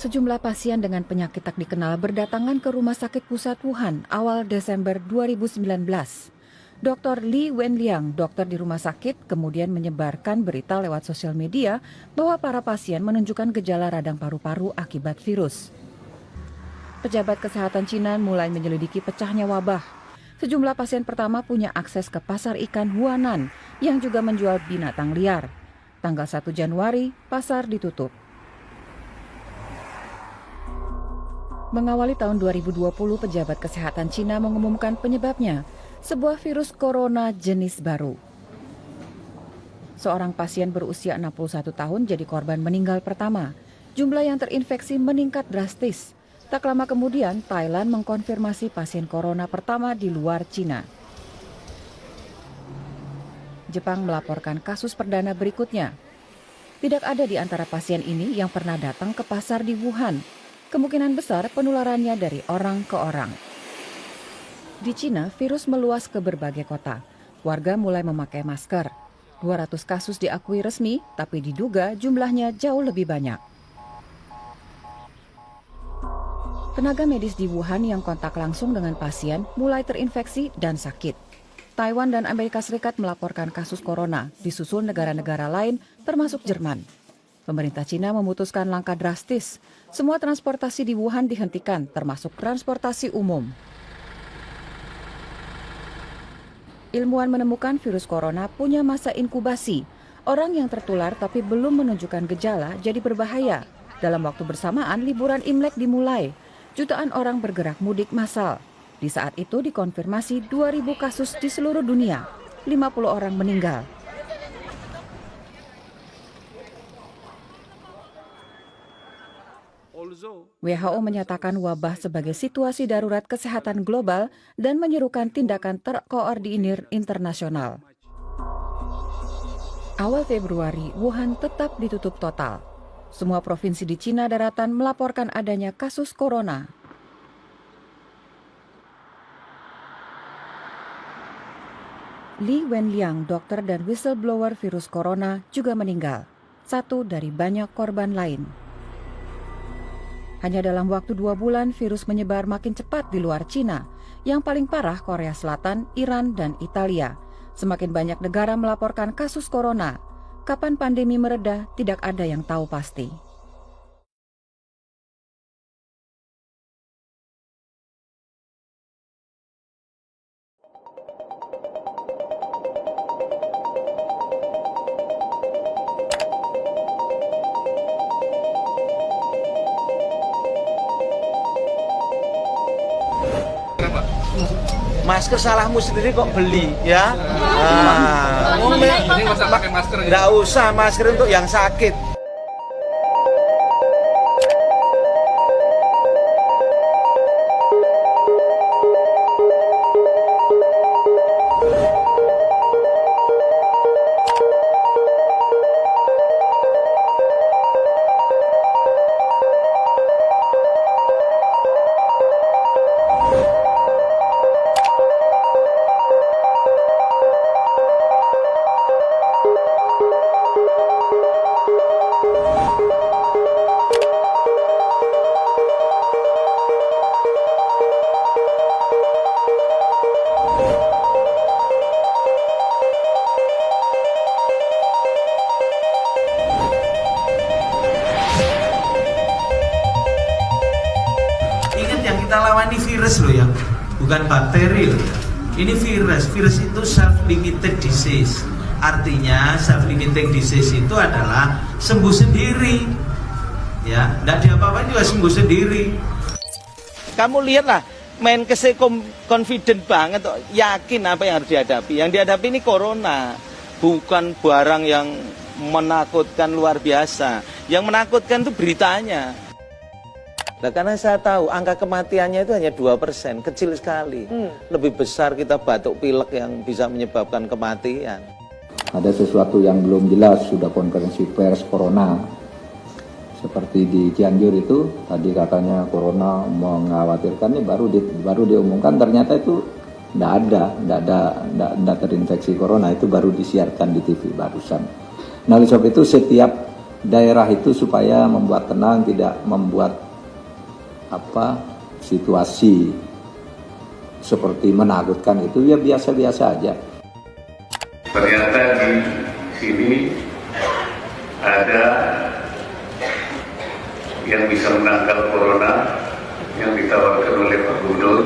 Sejumlah pasien dengan penyakit tak dikenal berdatangan ke Rumah Sakit Pusat Wuhan awal Desember 2019. Dr. Li Wenliang, dokter di rumah sakit, kemudian menyebarkan berita lewat sosial media bahwa para pasien menunjukkan gejala radang paru-paru akibat virus. Pejabat kesehatan Cina mulai menyelidiki pecahnya wabah. Sejumlah pasien pertama punya akses ke pasar ikan Huanan yang juga menjual binatang liar. Tanggal 1 Januari, pasar ditutup. Mengawali tahun 2020, pejabat kesehatan Cina mengumumkan penyebabnya, sebuah virus corona jenis baru. Seorang pasien berusia 61 tahun jadi korban meninggal pertama. Jumlah yang terinfeksi meningkat drastis. Tak lama kemudian, Thailand mengkonfirmasi pasien corona pertama di luar Cina. Jepang melaporkan kasus perdana berikutnya. Tidak ada di antara pasien ini yang pernah datang ke pasar di Wuhan. Kemungkinan besar penularannya dari orang ke orang. Di Cina, virus meluas ke berbagai kota. Warga mulai memakai masker. 200 kasus diakui resmi, tapi diduga jumlahnya jauh lebih banyak. Tenaga medis di Wuhan yang kontak langsung dengan pasien mulai terinfeksi dan sakit. Taiwan dan Amerika Serikat melaporkan kasus corona, disusul negara-negara lain termasuk Jerman. Pemerintah Cina memutuskan langkah drastis. Semua transportasi di Wuhan dihentikan, termasuk transportasi umum. Ilmuwan menemukan virus corona punya masa inkubasi. Orang yang tertular tapi belum menunjukkan gejala jadi berbahaya. Dalam waktu bersamaan, liburan Imlek dimulai. Jutaan orang bergerak mudik massal. Di saat itu dikonfirmasi 2.000 kasus di seluruh dunia. 50 orang meninggal. WHO menyatakan wabah sebagai situasi darurat kesehatan global dan menyerukan tindakan terkoordinir internasional. Awal Februari, Wuhan tetap ditutup total. Semua provinsi di Cina daratan melaporkan adanya kasus corona. Li Wenliang, dokter dan whistleblower virus corona, juga meninggal. Satu dari banyak korban lain. Hanya dalam waktu 2 bulan, virus menyebar makin cepat di luar Cina. Yang paling parah Korea Selatan, Iran, dan Italia. Semakin banyak negara melaporkan kasus corona. Kapan pandemi mereda, tidak ada yang tahu pasti. Masker salahmu sendiri kok beli ya. Ini masa pakai masker gitu? Nggak usah masker untuk yang sakit. Kita lawan ini virus loh ya, bukan bakteri loh ya. Ini virus. Virus itu self-limited disease. Artinya self-limited disease itu adalah sembuh sendiri. Ya, tidak diapa-apain juga sembuh sendiri. Kamu lihatlah, Menkes confident banget, yakin apa yang harus dihadapi. Yang dihadapi ini corona, bukan barang yang menakutkan luar biasa. Yang menakutkan itu beritanya. Nah, karena saya tahu angka kematiannya itu hanya 2%, kecil sekali. Lebih besar kita batuk pilek yang bisa menyebabkan kematian. Ada sesuatu yang belum jelas, sudah konferensi pers corona. Seperti di Cianjur itu, tadi katanya corona mengkhawatirkan, ini baru diumumkan, ternyata itu tidak terinfeksi corona, itu baru disiarkan di TV barusan. Nah, oleh sebab itu setiap daerah itu supaya membuat tenang, tidak membuat situasi seperti menakutkan itu, ya biasa-biasa aja. Ternyata di sini ada yang bisa menangkal corona yang ditawarkan oleh Pak Gubernur,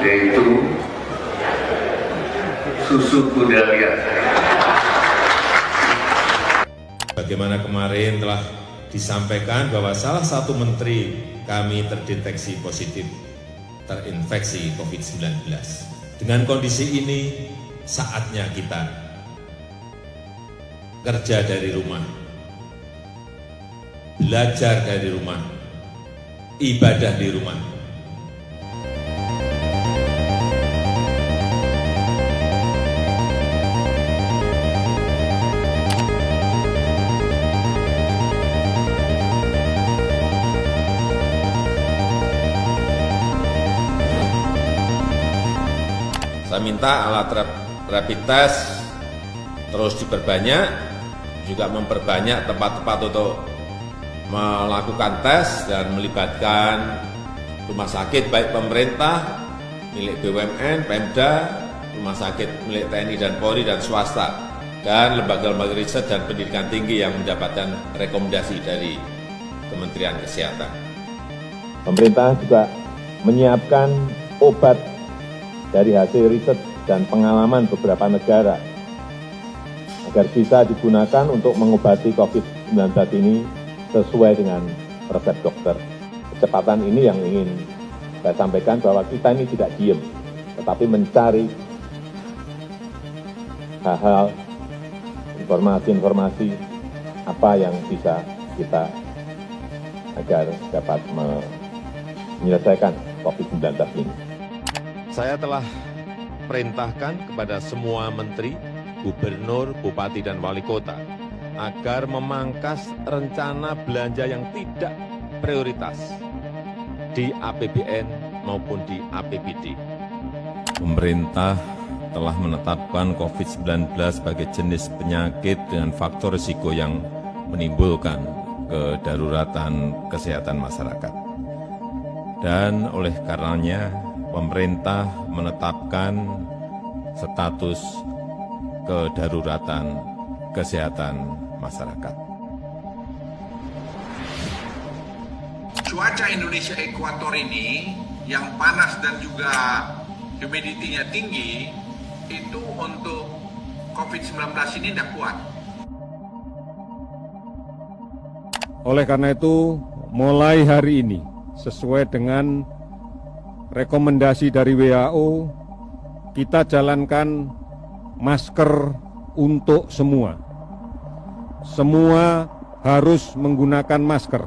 yaitu susu kuda liar. Bagaimana kemarin telah disampaikan bahwa salah satu menteri kami terdeteksi positif terinfeksi COVID-19. Dengan kondisi ini, saatnya kita kerja dari rumah, belajar dari rumah, ibadah di rumah. Saya minta alat rapid test terus diperbanyak, juga memperbanyak tempat-tempat untuk melakukan tes dan melibatkan rumah sakit baik pemerintah, milik BUMN, Pemda, rumah sakit milik TNI dan Polri dan swasta, dan lembaga-lembaga riset dan pendidikan tinggi yang mendapatkan rekomendasi dari Kementerian Kesehatan. Pemerintah juga menyiapkan obat dari hasil riset dan pengalaman beberapa negara agar bisa digunakan untuk mengobati COVID-19 ini sesuai dengan resep dokter. Kecepatan ini yang ingin saya sampaikan, bahwa kita ini tidak diam, tetapi mencari hal-hal, informasi-informasi apa yang bisa kita agar dapat menyelesaikan COVID-19 ini. Saya telah perintahkan kepada semua menteri, gubernur, bupati, dan wali kota agar memangkas rencana belanja yang tidak prioritas di APBN maupun di APBD. Pemerintah telah menetapkan COVID-19 sebagai jenis penyakit dengan faktor risiko yang menimbulkan kedaruratan kesehatan masyarakat. Dan oleh karenanya, pemerintah menetapkan status kedaruratan kesehatan masyarakat. Cuaca Indonesia Ekuator ini yang panas dan juga humidity-nya tinggi, itu untuk COVID-19 ini tidak kuat. Oleh karena itu, mulai hari ini, sesuai dengan rekomendasi dari WHO, kita jalankan masker untuk semua. Semua harus menggunakan masker.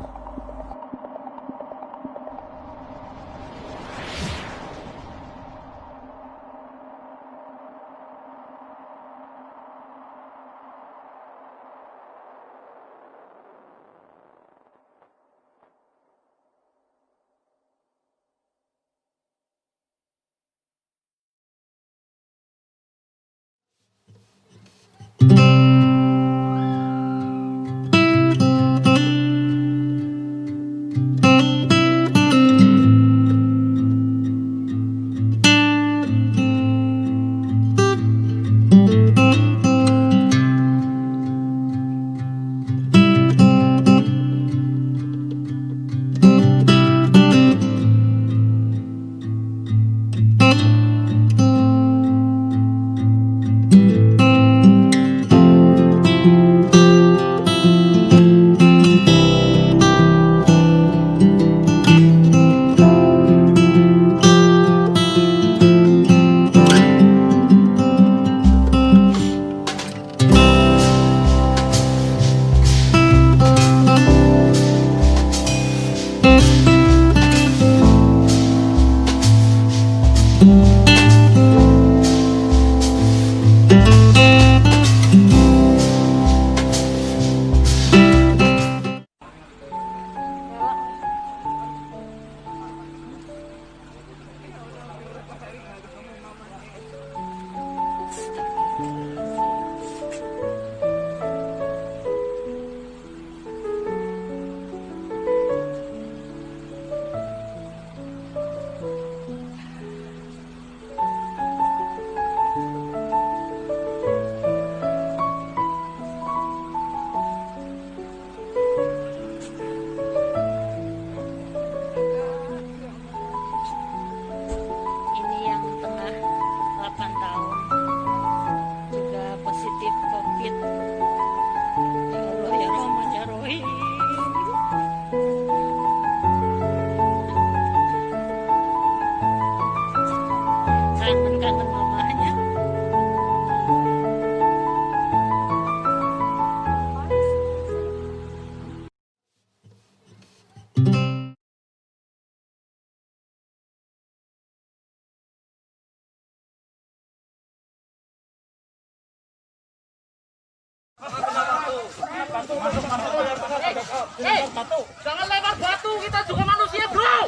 Jangan lempar batu, kita juga manusia, bro.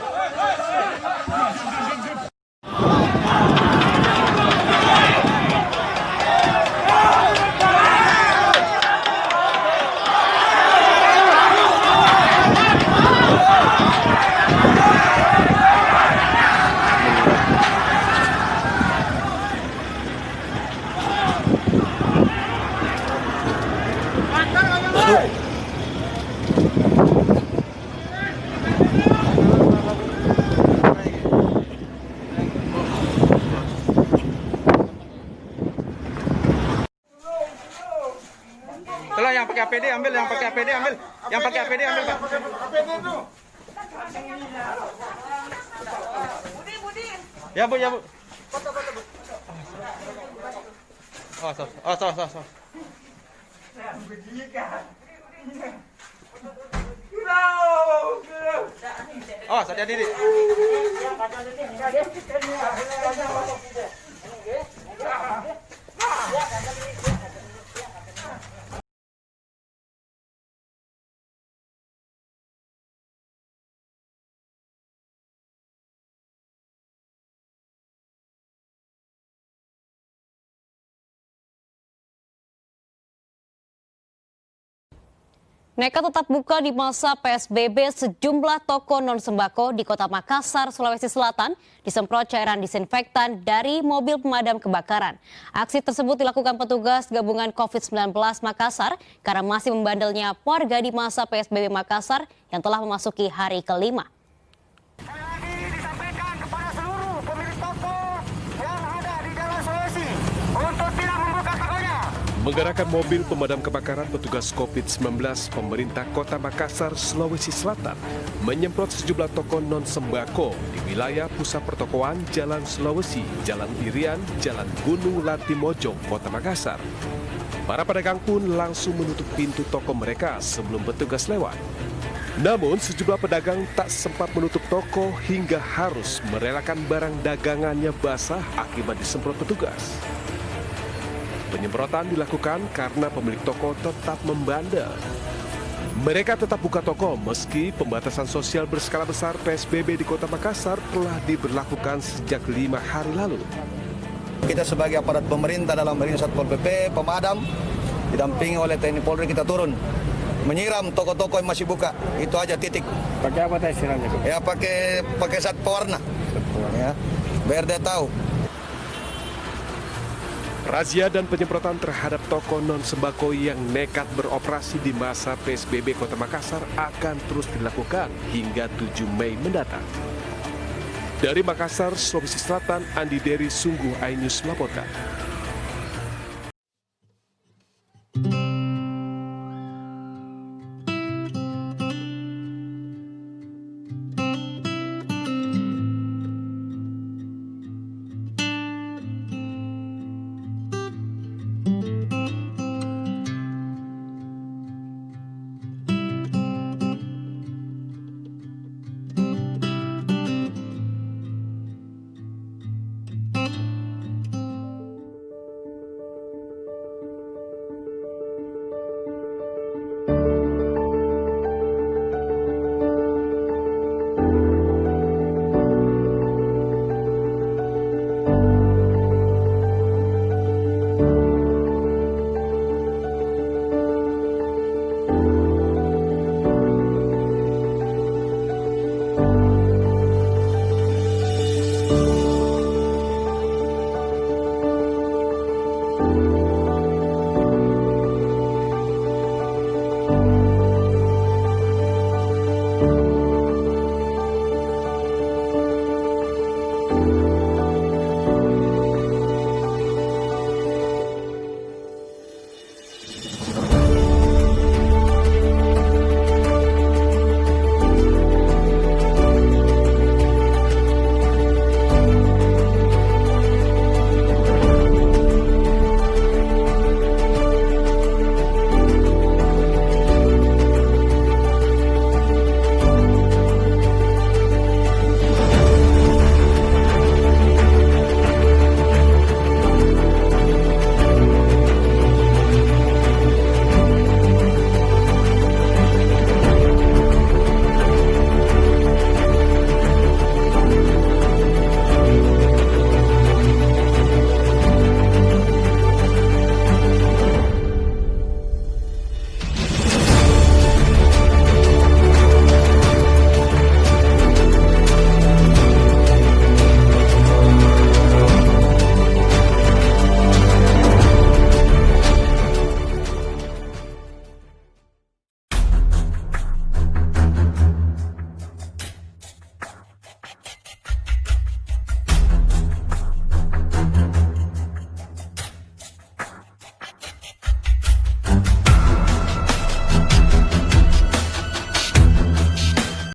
Kalau yang pakai APD ambil, yang pakai APD ambil, yang pakai APD ambil, Pak. Ya Bu, ya Bu. Oh. Oh, saya diri. Nekat tetap buka di masa PSBB, sejumlah toko non-sembako di Kota Makassar, Sulawesi Selatan disemprot cairan disinfektan dari mobil pemadam kebakaran. Aksi tersebut dilakukan petugas gabungan COVID-19 Makassar karena masih membandelnya warga di masa PSBB Makassar yang telah memasuki hari kelima. Disampaikan kepada seluruh pemilik toko yang ada di Jalan Sulawesi untuk tidak membuka tokonya. Menggerakkan mobil pemadam kebakaran, petugas COVID-19 pemerintah Kota Makassar, Sulawesi Selatan menyemprot sejumlah toko non-sembako di wilayah pusat pertokoan Jalan Sulawesi, Jalan Irian, Jalan Gunung Latimojong, Kota Makassar. Para pedagang pun langsung menutup pintu toko mereka sebelum petugas lewat. Namun sejumlah pedagang tak sempat menutup toko hingga harus merelakan barang dagangannya basah akibat disemprot petugas. Penyemprotan dilakukan karena pemilik toko tetap membandel. Mereka tetap buka toko meski pembatasan sosial berskala besar PSBB di Kota Makassar telah diberlakukan sejak 5 hari lalu. Kita sebagai aparat pemerintah dalam hal ini Satpol PP, pemadam, didampingi oleh TNI Polri, kita turun menyiram toko-toko yang masih buka. Itu aja, titik. Pakai apa teh siramnya? Ya pakai zat pewarna. Ya, biar dia tahu. Razia dan penyemprotan terhadap toko non-sembako yang nekat beroperasi di masa PSBB Kota Makassar akan terus dilakukan hingga 7 Mei mendatang. Dari Makassar, Sulawesi Selatan, Andi Dery Sungguh iNews melaporkan.